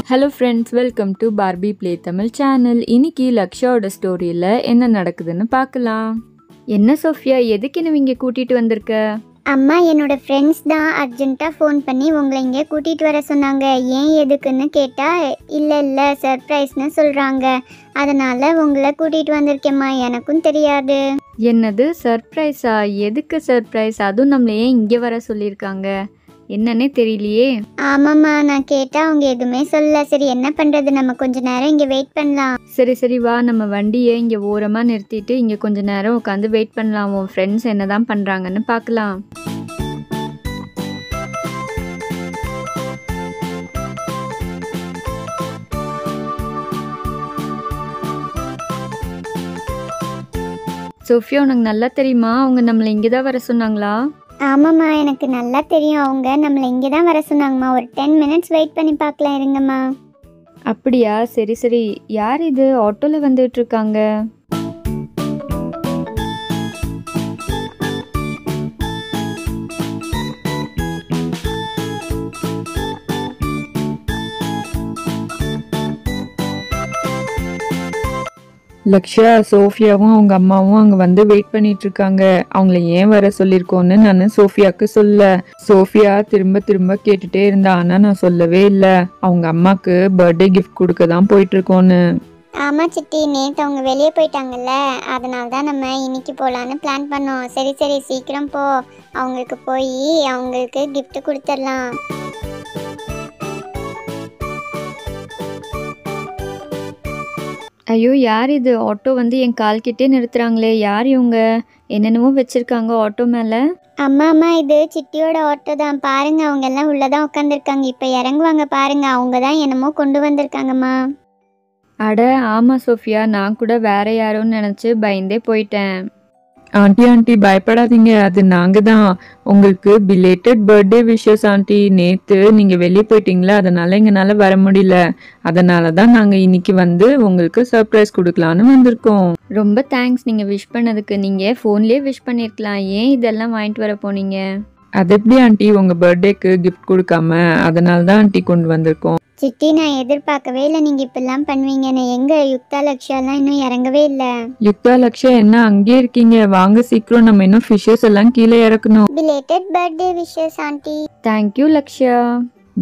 Hello friends, welcome to Barbie play Tamil channel. இன்னைக்கு லக்ஷாவோட ஸ்டோரியில் என்ன நடக்குதுன்னு பார்க்கலாம். என்ன சோஃபியா, எதுக்கு என்ன இங்கே கூட்டிகிட்டு வந்திருக்க? அம்மா, என்னோட ஃப்ரெண்ட்ஸ் தான் அர்ஜென்ட்டாக ஃபோன் பண்ணி உங்களை இங்கே கூட்டிகிட்டு வர சொன்னாங்க. ஏன் எதுக்குன்னு கேட்டால் இல்லை சர்ப்ரைஸ்னு சொல்கிறாங்க. அதனால் உங்களை கூட்டிகிட்டு வந்திருக்கேம்மா. எனக்கும் தெரியாது. என்னது சர்ப்ரைஸா? எதுக்கு சர்ப்ரைஸ்? அதுவும் நம்மளை ஏன் இங்கே வர சொல்லியிருக்காங்க? என்னன்னே தெரியலையே. ஆமாம்மா, நான் கேட்டால் அவங்க எதுவுமே சொல்லல. சரி, என்ன பண்ணுறது, நம்ம கொஞ்ச நேரம் இங்கே வெயிட் பண்ணலாம். சரி வா, நம்ம வண்டியை இங்கே ஓரமாக நிறுத்திட்டு இங்கே கொஞ்ச நேரம் உட்காந்து வெயிட் பண்ணலாம். உன் ஃப்ரெண்ட்ஸ் என்ன தான் பண்ணுறாங்கன்னு பார்க்கலாம். சோஃபியா, உனக்கு நல்லா தெரியுமா அவங்க நம்மளை இங்கே தான் வர சொன்னாங்களா? ஆமாம்மா, எனக்கு நல்லா தெரியும். அவங்க நம்மளை இங்கே தான் வர சொன்னாங்கம்மா. ஒரு 10 minutes வெயிட் பண்ணி பார்க்கலாம், இருங்கம்மா. அப்படியா? சரி. யார் இது ஆட்டோவில் வந்துட்டு இருக்காங்க? லக்ஷா, சோஃபியாவும் அவங்க அம்மாவும் அங்கே வந்து வெயிட் பண்ணிட்டு இருக்காங்க. அவங்கள ஏன் வர சொல்லியிருக்கோன்னு நான் சோஃபியாவுக்கு சொல்ல. சோஃபியா திரும்ப கேட்டுட்டே இருந்தா. ஆனால் நான் சொல்லவே இல்லை அவங்க அம்மாவுக்கு பர்த்டே கிஃப்ட் கொடுக்க தான் போயிட்டு இருக்கோன்னு. ஆமாம் சித்தி, நேற்று அவங்க வெளியே போயிட்டாங்கல்ல, அதனால தான் நம்ம இன்னைக்கு போகலான்னு பிளான் பண்ணோம். சரி சீக்கிரம் போ, அவங்களுக்கு போய் அவங்களுக்கு gift கொடுத்துடலாம். ஐயோ, யார் இது? ஆட்டோ வந்து என் கால்கிட்டே நிறுத்துறாங்களே. யார் இவங்க? என்னென்னமோ வச்சிருக்காங்க ஆட்டோ மேலே. அம்மா, இது சிட்டியோட ஆட்டோ தான். பாருங்க, அவங்க எல்லாம் உள்ளதான் உட்காந்துருக்காங்க. இப்போ இறங்குவாங்க பாருங்க. அவங்க தான் என்னமோ கொண்டு வந்திருக்காங்கம்மா. அட ஆமாம் சோஃபியா, நான் கூட வேற யாரோன்னு நினச்சி பயந்தே போயிட்டேன். ஆண்டி பயப்படாதீங்க, அது நாங்க தான். உங்களுக்கு பிலேட்டட் பர்த்டே விஷஸ் ஆண்டி. நேத்து நீங்க வெளியே போயிட்டீங்களா, அதனால எங்கனால வர முடியல. அதனால தான் நாங்க இன்னைக்கு வந்து உங்களுக்கு சர்ப்ரைஸ் கொடுக்கலான்னு வந்திருக்கோம். ரொம்ப தேங்க்ஸ் நீங்கள் விஷ் பண்ணதுக்கு. நீங்கள் ஃபோன்லேயே விஷ் பண்ணியிருக்கலாம். ஏன் இதெல்லாம் வாங்கிட்டு வர போனீங்க? அது எப்படி ஆண்டி, உங்க பர்த்டேக்கு கிஃப்ட் கொடுக்காம? அதனால தான் ஆண்டி கொண்டு வந்திருக்கோம். சிட்டி, நான் எதிர்பார்க்கவே இல்லை நீங்க இப்பெல்லாம் பண்ணுவீங்கன்னு. எங்க யுக்தா லக்ஷாலாம் இன்னும் இறங்கவே இல்லை. யுக்தா லக்ஷா, என்ன அங்கே இருக்கீங்க? வாங்க சீக்கிரம், நம்ம இன்னும் ஃபிஷஸ் எல்லாம் கீழே இறக்கணும். Belated birthday wishes aunty. Thank you Laksha.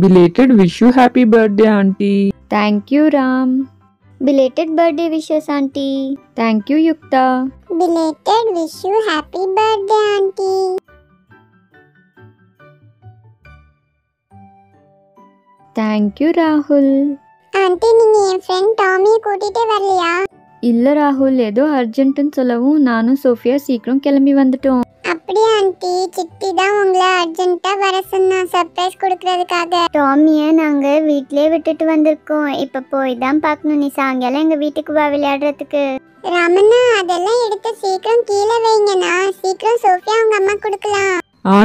Belated wish you happy birthday aunty. Thank you Ram. Belated birthday wishes aunty. Thank you Yuktha. Belated wish you happy birthday aunty. Thank you ராகுல். ஆண்டி, நீங்க என் ஃப்ரெண்ட் டாமியை கூட்டிட்டு வரலையா? இல்லை ராகுல், ஏதோ அர்ஜென்ட்டுன்னு சொல்லவும் நானும் சோஃபியா சீக்கிரம் கிளம்பி வந்துட்டோம். அப்படியே ஆண்டி, சிட்டி தான் உங்களை அர்ஜென்ட்டா வர சொன்னா சர்ப்ரைஸ் கொடுக்கறதுக்காக. டாமியை நாங்க வீட்லயே விட்டுட்டு வந்திருக்கோம். இப்ப போய் தான் பார்க்கணும். நீ சாயங்காலம் எங்க வீட்டுக்கு வா விளையாடுறதுக்கு. ராமண்ணா, அதெல்லாம் எடுத்து சீக்கிரம் கீழே வைங்கண்ணா. சீக்கிரம் சோஃபியா அவங்க அம்மா கொடுக்கலாம்.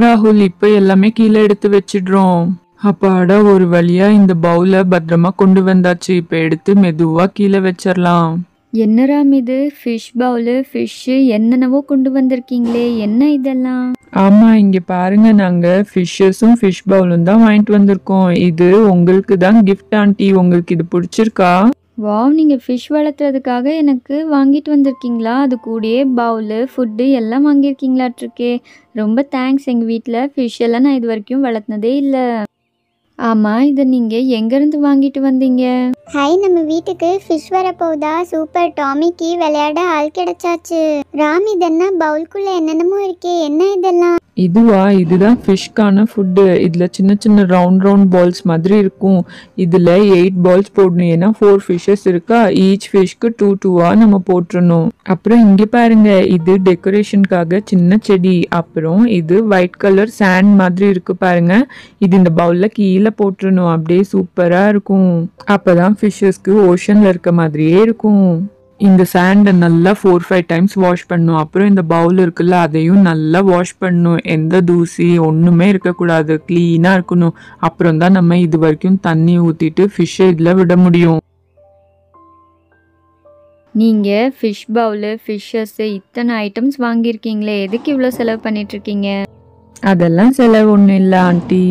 ராகுல், இப்ப எல்லாமே கீழே எடுத்து வச்சிடுறோம். அப்பாடா, ஒரு வழியா இந்த பவுல பத்திரமா கொண்டு வந்தாச்சு. இப்ப எடுத்து மெதுவா கீழே வச்சிடலாம். என்ன ராம் இது? ஃபிஷ் பவுலு, ஃபிஷ்ஷு, என்னென்னவோ கொண்டு வந்திருக்கீங்களே, என்ன இதெல்லாம்? ஆமா, இங்க பாருங்க, நாங்க ஃபிஷ்ஷஸும் ஃபிஷ் பவுலும் தான் வாங்கிட்டு வந்திருக்கோம். இது உங்களுக்கு தான் கிஃப்ட் ஆண்டி. உங்களுக்கு இது பிடிச்சிருக்கா? வாவ், நீங்கள் ஃபிஷ் வளர்த்துறதுக்காக எனக்கு வாங்கிட்டு வந்திருக்கீங்களா? அது கூடயே பவுலு, ஃபுட்டு எல்லாம் வாங்கியிருக்கீங்களாட்ருக்கே. ரொம்ப தேங்க்ஸ். எங்கள் வீட்டில் ஃபிஷ் எல்லாம் நான் இது வரைக்கும் வளர்த்தினதே இல்லை. ஆமாம், இதை நீங்கள் எங்கேருந்து வாங்கிட்டு வந்தீங்க? ஹாய், நம்ம வீட்டுக்கு ஃபிஷ் வர போகுதா? சூப்பர், டாமிக்கு விளையாட ஆள் கிடைச்சாச்சு. ராம், இதென்ன பவுல்குள்ள என்னென்னமோ இருக்கே, என்ன இதெல்லாம்? இதுவா? இதுதான் ஃபிஷ்கான ஃபுட்டு. இதுல சின்ன ரவுண்ட் பால்ஸ் மாதிரி இருக்கும். இதுல 8 பால்ஸ் போடணும். ஏன்னா 4 ஃபிஷஸ் இருக்கா. ஈச் ஃபிஷ்க்கு 2 நம்ம போட்டுறணும். அப்புறம் இங்க பாருங்க, இது டெக்கரேஷனுக்காக சின்ன செடி. அப்புறம் இது ஒயிட் கலர் சாண்ட் மாதிரி இருக்கு பாருங்க. இது இந்த பவுல்ல கீழே போட்டுறணும். அப்படியே சூப்பரா இருக்கும். அப்பதான் ஃபிஷஸ்க்கு ஓஷன்ல இருக்க மாதிரியே இருக்கும். இந்த சாண்டை நல்லா 4-5 டைம்ஸ் வாஷ் பண்ணணும். அப்புறம் இந்த பவுல் இருக்குல்ல, அதையும் நல்லா வாஷ் பண்ணணும். எந்த தூசி ஒன்றுமே இருக்கக்கூடாது, க்ளீனாக இருக்கணும். அப்புறம் தான் நம்ம இது வரைக்கும் தண்ணி ஊற்றிட்டு ஃபிஷ்ஷை இதில் விட முடியும். நீங்கள் ஃபிஷ் பவுலு, ஃபிஷ்ஷஸ்ஸு, இத்தனை ஐட்டம்ஸ் வாங்கியிருக்கீங்களே, எதுக்கு இவ்வளோ செலவு பண்ணிகிட்ருக்கீங்க? அதெல்லாம் செலவு ஒன்றும் இல்லை ஆண்டி.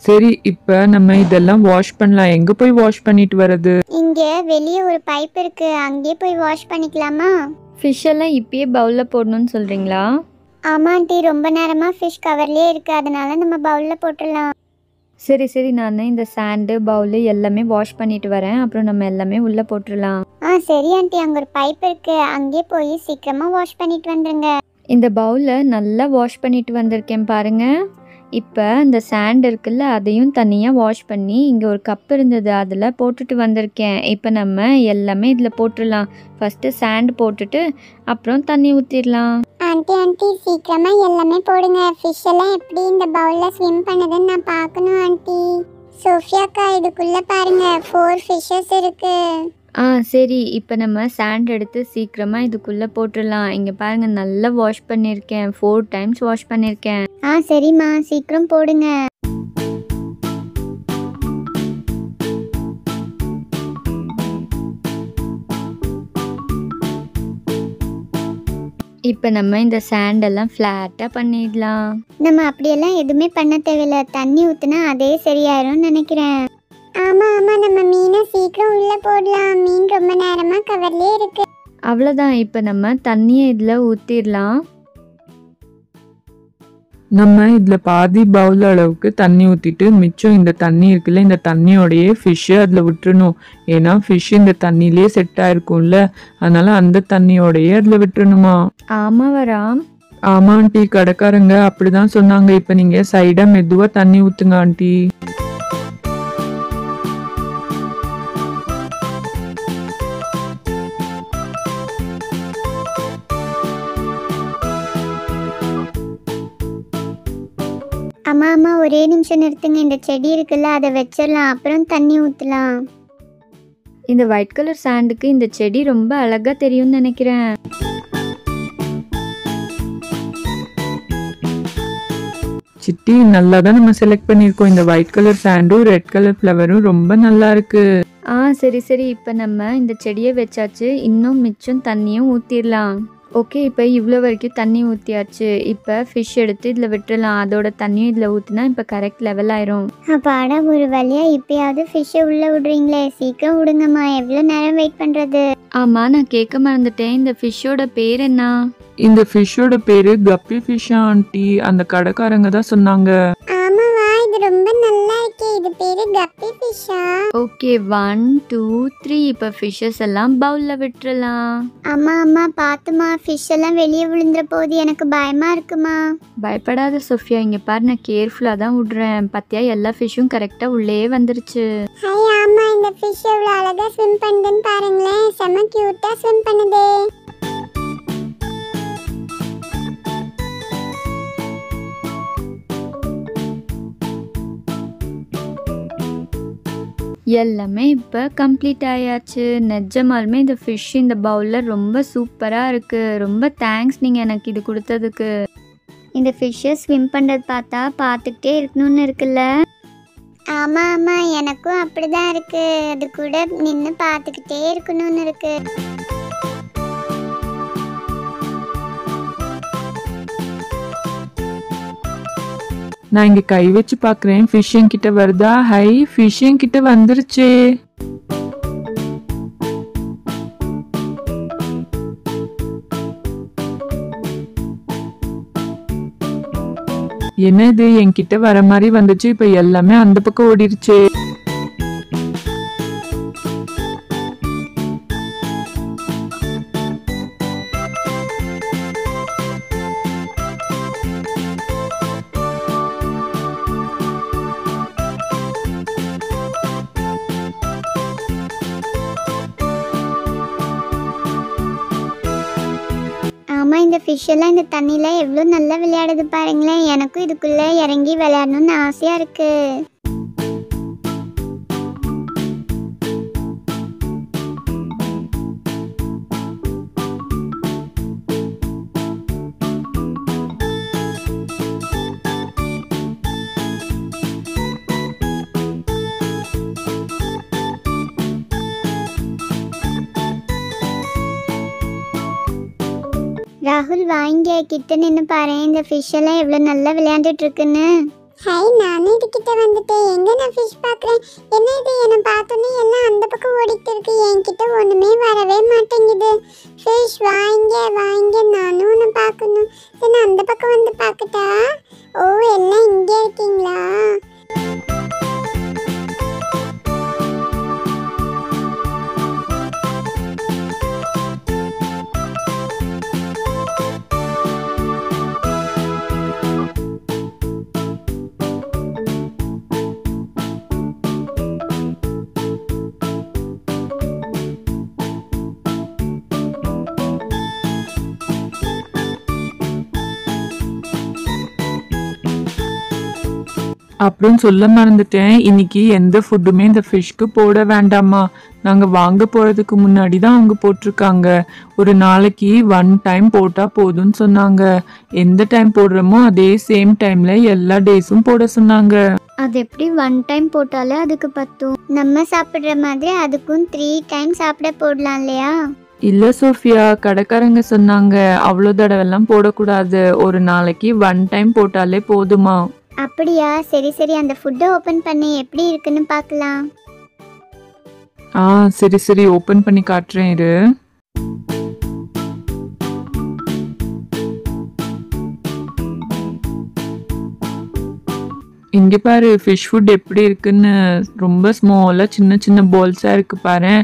சரி, இப்ப நம்ம இதெல்லாம் வாஷ் பண்ணலாம். எங்க போய் வாஷ் பண்ணிட்டு வர்றது? இங்க வெளியே ஒரு பைப் இருக்கு, அங்கேயே போய் வாஷ் பண்ணிக்கலாமா? ஃபிஷ் எல்லாம் இப்பயே பவுலில் போடணும்னு சொல்கிறீங்களா? ஆமா ஆண்டி, ரொம்ப நேரமா ஃபிஷ் கவர்லயே இருக்கு, அதனால நம்ம பவுல்ல போட்டுடலாம். சரி சரி, நான் இந்த சாண்டு பவுலு எல்லாமே வாஷ் பண்ணிட்டு வரேன். அப்புறம் நம்ம எல்லாமே உள்ளே போட்டுடலாம். சரி ஆண்டி, அங்க ஒரு பைப் இருக்கு, அங்கேயே போய் சீக்கிரமா வாஷ் பண்ணிட்டு வந்துருங்க. இந்த பவுலை நல்லா வாஷ் பண்ணிட்டு வந்திருக்கேன் பாருங்க. இப்போ இந்த சாண்ட் இருக்குல்ல, அதையும் தனியாக வாஷ் பண்ணி இங்கே ஒரு கப் இருந்தது அதில் போட்டுட்டு வந்திருக்கேன். இப்போ நம்ம எல்லாமே இதில் போட்டுடலாம். ஃபஸ்ட்டு சாண்ட் போட்டுட்டு அப்புறம் தண்ணி ஊற்றிடலாம். ஆண்டி சீக்கிரமா எல்லாமே போடுங்க. ஃபிஷ் எல்லாம் எப்படி இந்த பவுல்ல ஸ்விம் பண்ணுதுன்னு நான் பார்க்கணும் ஆண்டி. சோஃபியாக்கா, இதுக்குள்ள பாருங்க 4 ஃபிஷஸ் இருக்கு. சரி, இப்போ நம்ம சாண்ட் எடுத்து சீக்கிரமாக இதுக்குள்ளே போட்டுடலாம். இங்கே பாருங்கள், நல்லா வாஷ் பண்ணியிருக்கேன். 4 டைம்ஸ் வாஷ் பண்ணியிருக்கேன். சரிம்மா, சீக்கிரம் போடுங்க. இப்போ நம்ம இந்த சாண்டெல்லாம் ஃப்ளாட்டாக பண்ணிடலாம். நம்ம அப்படியெல்லாம் எதுவுமே பண்ண தேவையில்ல, தண்ணி ஊத்துனா அதே சரியாயிரும்னு நினைக்கிறேன். ஆமா நம்ம மீனை சீக்கிரம் உள்ள போடலாம். மீன் ரொம்ப நேரமா கவர்லயே இருக்கு. அவ்வளோதான். இப்போ நம்ம தண்ணியை இதில் ஊற்றிடலாம். நம்ம இதில் பாதி பவுல் அளவுக்கு தண்ணி ஊற்றிட்டு மிச்சம் இந்த தண்ணி இருக்குல்ல, இந்த தண்ணியோடையே ஃபிஷ்ஷை அதில் விட்டுறணும். ஏன்னா ஃபிஷ் இந்த தண்ணியிலே செட் ஆயிருக்கும்ல, அதனால அந்த தண்ணியோடையே அதில் விட்டுறணுமா? ஆமாம் வராம். ஆமா ஆண்டி, கடைக்காரங்க அப்படிதான் சொன்னாங்க. இப்போ நீங்கள் சைடாக மெதுவாக தண்ணி ஊற்றுங்க ஆண்டி. அம்மா ஒரே நிமிஷம் நிறுத்துங்க. இந்த செடி இருக்குல்ல, அதை வச்சிடலாம், அப்புறம் தண்ணி ஊற்றலாம். இந்த ஒயிட் கலர் சாண்டுக்கு இந்த செடி ரொம்ப அழகாக தெரியும்னு நினைக்கிறேன். சிட்டி, நல்லா தான் நம்ம செலக்ட் பண்ணியிருக்கோம். இந்த ஒயிட் கலர் சாண்டும் ரெட் கலர் ஃப்ளவரும் ரொம்ப நல்லா இருக்கு. சரி சரி, இப்போ நம்ம இந்த செடியை வச்சாச்சு. இன்னும் மிச்சம் தண்ணியும் ஊற்றிடலாம். ஓகே, இப்போ இவ்வளோ வரைக்கும் தண்ணி ஊற்றியாச்சு. இப்போ ஃபிஷ் எடுத்து இதில் விட்டுடலாம். அதோட தண்ணியும் இதில் ஊற்றினா இப்போ கரெக்ட் லெவல் ஆயிரும். அப்பாடா, ஒரு வழியா இப்பயாவது ஃபிஷ்ஷை உள்ள விடுறீங்களே. சீக்கிரம் விடுங்கம்மா, எவ்வளோ நேரம் வெயிட் பண்ணுறது? ஆமாம், நான் கேட்க மறந்துட்டேன். இந்த ஃபிஷ்ஷோட பேர் என்ன? இந்த ஃபிஷ்ஷோட பேரு கப்பி ஃபிஷ்ஷா ஆண்டி? அந்த கடைக்காரங்க தான் சொன்னாங்க. ஆமாவா, இது ரொம்ப நல்லா இருக்கே. இது பேரு கப்பி ஃபிஷ்ஷா? ஓகே, 1 2 3. இப்போ ஃபிஷ்ஷஸ் எல்லாம் பவுலில் விட்டுறலாம். அம்மா பார்த்துமா, ஃபிஷ் எல்லாம் வெளியே விழுந்துற போது எனக்கு பயமா இருக்குமா. பயப்படாத சோஃபியா, இங்கே பாரு, நான் கேர்ஃபுல்லாக தான் விடுறேன். பார்த்தியா, எல்லா ஃபிஷ்ஷும் கரெக்டாக உள்ளே வந்துருச்சு. ஆமா, இந்த ஃபிஷ் எவ்வளோ அழகா ஸ்விம் பண்ணுதுன்னு பாருங்களேன். செம கியூட்டா ஸ்விம் பண்ணுதே. எல்லாமே இப்போ கம்ப்ளீட் ஆயாச்சு. நிஜமாலுமே இந்த ஃபிஷ் இந்த பவுலில் ரொம்ப சூப்பராக இருக்குது. ரொம்ப தேங்க்ஸ் நீங்கள் எனக்கு இது கொடுத்ததுக்கு. இந்த ஃபிஷ்ஷை ஸ்விம் பண்ணுறது பார்த்தா பார்த்துக்கிட்டே இருக்கணும்னு இருக்குல்ல. ஆமா எனக்கும் அப்படிதான் இருக்கு. அது கூட நின்று பார்த்துக்கிட்டே இருக்கணும்னு இருக்கு. நான் இங்க கை வச்சு பாக்குறேன். ஃபிஷ் என்கிட்ட வருதா? ஹை, ஃபிஷ் என்கிட்ட வந்துருச்சே. என்ன இது, என்கிட்ட வர மாதிரி வந்துச்சு. இப்ப எல்லாமே அந்த பக்கம் ஓடிருச்சு. ஆமா, இந்த ஃபிஷ் எல்லாம் இந்த தண்ணியில எவ்வளோ நல்லா விளையாடுது பாருங்களேன். எனக்கும் இதுக்குள்ள இறங்கி விளையாடணும்னு ஆசையா இருக்கு. ராகுல், வாங்க கிட்ட நின்று பாரு. இந்த ஃபிஷ் எல்லாம் எவ்வளோ நல்லா விளையாண்டுட்டு இருக்குன்னு. ஹாய், நானும் இதுக்கிட்ட வந்துட்டேன். எங்க நான் ஃபிஷ் பார்க்குறேன். என்ன இது, என்னை பார்த்தோன்னே எல்லாம் அந்த பக்கம் ஓடிட்டு இருக்கு. என்கிட்ட ஒன்றுமே வரவே மாட்டேங்குது. ஃபிஷ் வாங்க வாங்க, நானும் ஒன்று பார்க்கணும். சரி, நான் அந்த பக்கம் வந்து பார்க்கட்டா? ஓ, எல்லாம் இங்கே இருக்கீங்களா? அப்புறம் சொல்ல மறந்துட்டேன், இன்னைக்கு எந்த ஃபுட்டுமே இந்த ஃபிஷ்க்கு போட வேண்டாமா. நாங்கள் வாங்க போகிறதுக்கு முன்னாடி தான் அவங்க போட்டிருக்காங்க. ஒரு நாளைக்கு 1 டைம் போட்டால் போதும்னு சொன்னாங்க. எந்த டைம் போடுறோமோ அதே சேம் டைமில் எல்லா டேஸும் போட சொன்னாங்க. அது எப்படி 1 டைம் போட்டாலே அதுக்கு பத்தும்? நம்ம சாப்பிட்ற மாதிரி அதுக்கும் 3 டைம் சாப்பிட போடலாம் இல்லையா? இல்லை சோஃபியா, கடைக்காரங்க சொன்னாங்க அவ்வளோ தடவைலாம் போடக்கூடாது. ஒரு நாளைக்கு 1 டைம் போட்டாலே போதுமா. அப்படியா? சரி சரி, அந்த ஃபுட்டை ஓப்பன் பண்ணி எப்படி இருக்குன்னு பார்க்கலாம். சரி சரி, ஓப்பன் பண்ணி காட்டுறேன் இரு. இங்கே பாரு ஃபிஷ் ஃபுட் எப்படி இருக்குன்னு. ரொம்ப ஸ்மாலாக சின்ன சின்ன பால்ஸாக இருக்கு பாரு.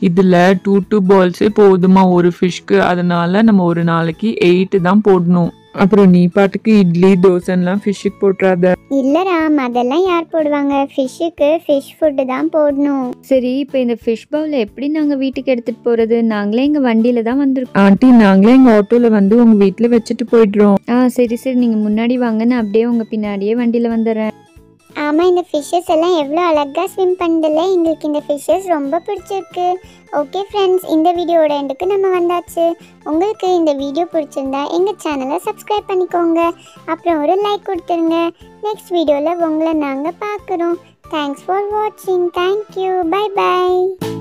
இதில் 2 பால்ஸே போதுமா ஒரு ஃபிஷ்க்கு. அதனால நம்ம ஒரு நாளைக்கு 8 தான் போடணும். அப்புறம் நீ பாட்டுக்கு இட்லி தோசைலாம் ஃபிஷ்ஷுக்கு போட்டுறாத. இல்லை ராம், அதெல்லாம் யார் போடுவாங்க? ஃபிஷ்ஷுக்கு ஃபிஷ் ஃபுட்டு தான் போடணும். சரி, இப்போ இந்த ஃபிஷ் பவுலை எப்படி நாங்கள் வீட்டுக்கு எடுத்துகிட்டு போகிறது? நாங்களே எங்கள் வண்டியில் தான் வந்திருக்கோம். ஆண்டி, நாங்களே எங்கள் ஆட்டோவில் வந்து உங்கள் வீட்டில் வச்சுட்டு போயிடுறோம். சரி சரி, நீங்கள் முன்னாடி வாங்க, நான் அப்படியே உங்கள் பின்னாடியே வண்டியில் வந்துடுறேன். ஆமாம், இந்த ஃபிஷ்ஷஸ் எல்லாம் எவ்வளோ அழகாக ஸ்விம் பண்ணுதில்ல. எங்களுக்கு இந்த ஃபிஷ்ஷஸ் ரொம்ப பிடிச்சிருக்கு. ஓகே ஃப்ரெண்ட்ஸ், இந்த வீடியோட எண்டுக்கு நம்ம வந்தாச்சு. உங்களுக்கு இந்த வீடியோ பிடிச்சிருந்தா எங்கள் சேனலை சப்ஸ்கிரைப் பண்ணிக்கோங்க. அப்புறம் ஒரு லைக் கொடுத்துருங்க. நெக்ஸ்ட் வீடியோவில் உங்களை நாங்கள் பார்க்குறோம். தேங்க்ஸ் ஃபார் வாட்சிங். தேங்க்யூ. Bye by.